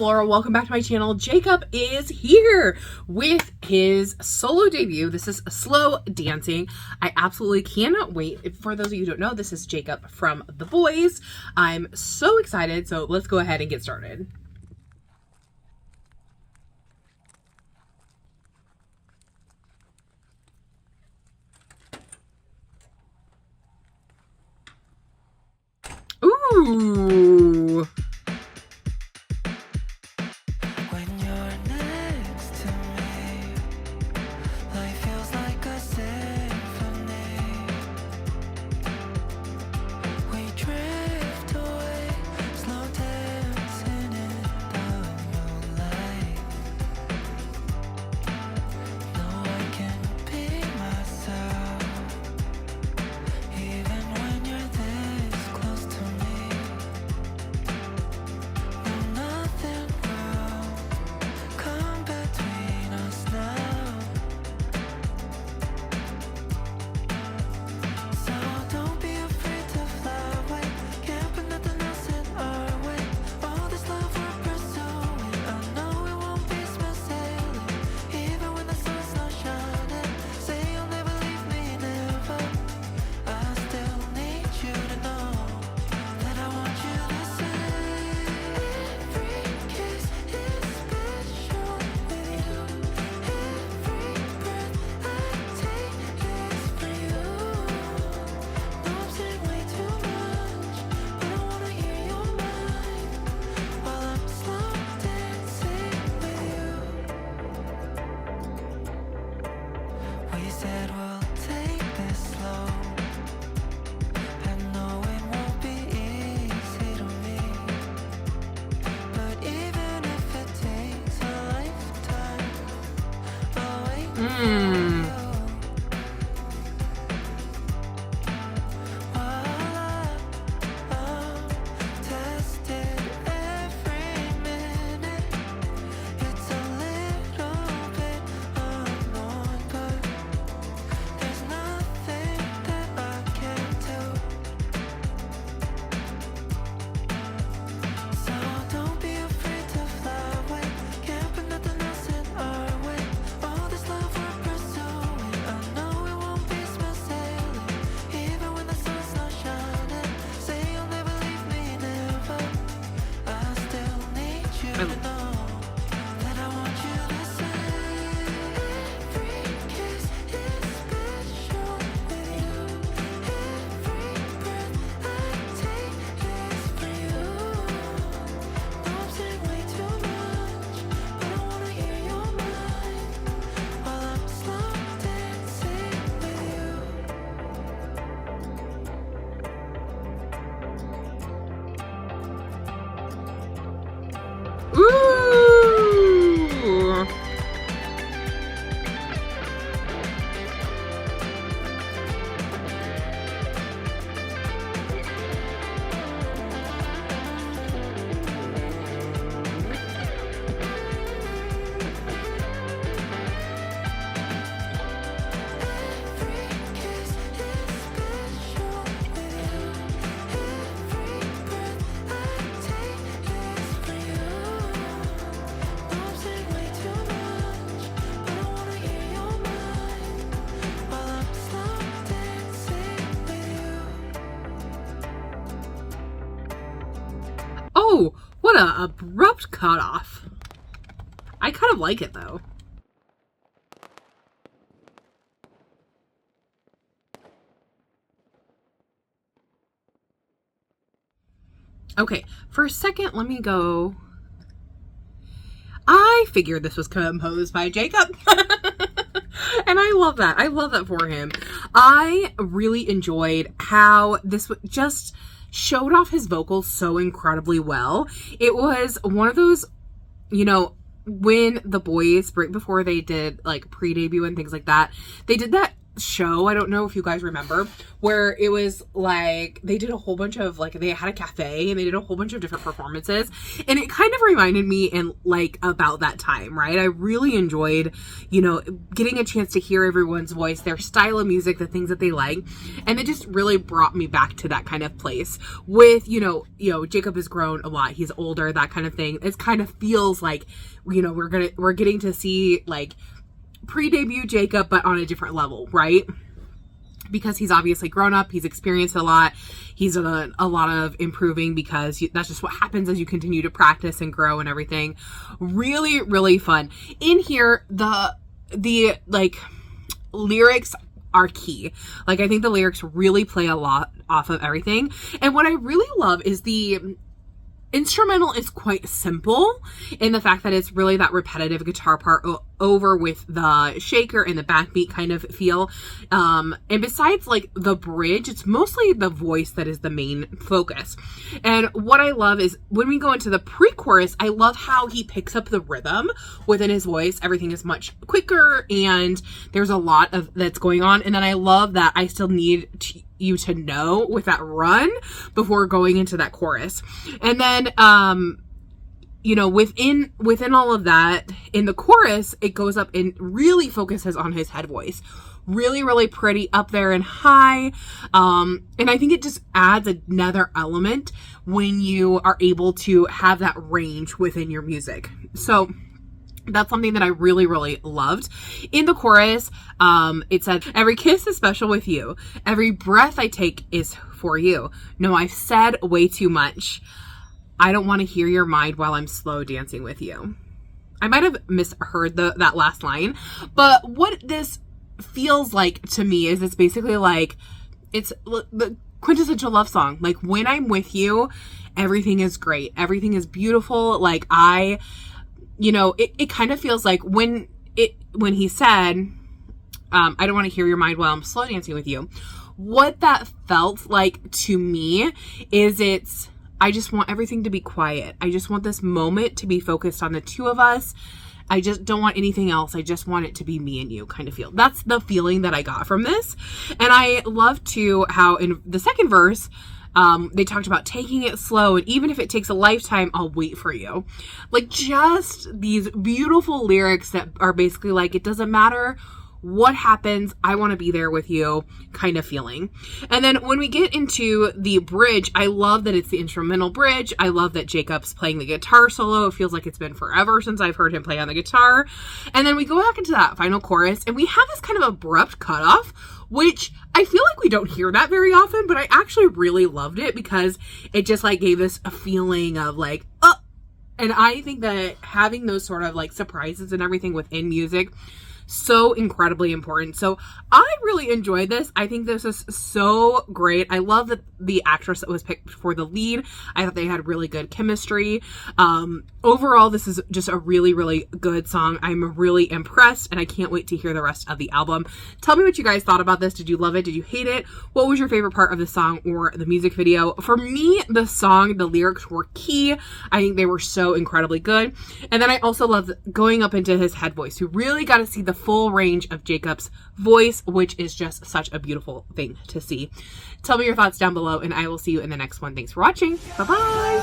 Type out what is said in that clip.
Flora, welcome back to my channel. Jacob is here with his solo debut. This is Slow Dancing. I absolutely cannot wait. For those of you who don't know, this is Jacob from The Boys. I'm so excited, so let's go ahead and get started. Ooh. Ooh. Oh, what a abrupt cutoff. I kind of like it though. Okay, for a second, let me go. I figured this was composed by Jacob. And I love that. I love that for him. I really enjoyed how this just showed off his vocals so incredibly well. It was one of those, you know, when the Boys, right before they did like pre-debut and things like that, they did that show, I don't know if you guys remember, where it was like they did a whole bunch of like, they had a cafe and they did a whole bunch of different performances, and it kind of reminded me in like about that time, right? I really enjoyed, you know, getting a chance to hear everyone's voice, their style of music, the things that they like, and it just really brought me back to that kind of place with, you know, Jacob has grown a lot, he's older, that kind of thing. It kind of feels like, you know, we're getting to see like pre-debut Jacob, but on a different level, right? Because he's obviously grown up, he's experienced a lot, he's done a lot of improving, because that's just what happens as you continue to practice and grow and everything. Really, really fun. In here, the like lyrics are key. Like, I think the lyrics really play a lot off of everything. And what I really love is the instrumental is quite simple in the fact that it's really that repetitive guitar part over with the shaker and the backbeat kind of feel. And besides like the bridge, it's mostly the voice that is the main focus. And what I love is when we go into the pre-chorus, I love how he picks up the rhythm within his voice. Everything is much quicker and there's a lot of that's going on. And then I love that I still need you to know with that run before going into that chorus. And then you know, within all of that, in the chorus, it goes up and really focuses on his head voice. Really, really pretty, up there and high. And I think it just adds another element when you are able to have that range within your music. So that's something that I really, really loved. In the chorus, it said, every kiss is special with you. Every breath I take is for you. No, I've said way too much. I don't want to hear your mind while I'm slow dancing with you. I might have misheard that last line, but what this feels like to me is it's basically like, it's the quintessential love song. Like, when I'm with you, everything is great. Everything is beautiful. Like, you know, it kind of feels like when he said, I don't want to hear your mind while I'm slow dancing with you. What that felt like to me is I just want everything to be quiet. I just want this moment to be focused on the two of us. I just don't want anything else. I just want it to be me and you kind of feel. That's the feeling that I got from this. And I love too how in the second verse, they talked about taking it slow, and even if it takes a lifetime, I'll wait for you. Like, just these beautiful lyrics that are basically like, it doesn't matter what happens, I want to be there with you kind of feeling. And then when we get into the bridge, I love that it's the instrumental bridge. I love that Jacob's playing the guitar solo. It feels like it's been forever since I've heard him play on the guitar. And then we go back into that final chorus and we have this kind of abrupt cutoff, which I feel like we don't hear that very often, but I actually really loved it because it just like gave us a feeling of like, oh. And I think that having those sort of like surprises and everything within music, so incredibly important. So I really enjoyed this. I think this is so great. I love that the actress that was picked for the lead, I thought they had really good chemistry. Overall, this is just a really, really good song. I'm really impressed and I can't wait to hear the rest of the album. Tell me what you guys thought about this. Did you love it? Did you hate it? What was your favorite part of the song or the music video? For me, the song, the lyrics were key. I think they were so incredibly good. And then I also loved going up into his head voice. You really got to see the full range of Jacob's voice, which is just such a beautiful thing to see. Tell me your thoughts down below and I will see you in the next one. Thanks for watching. Bye-bye.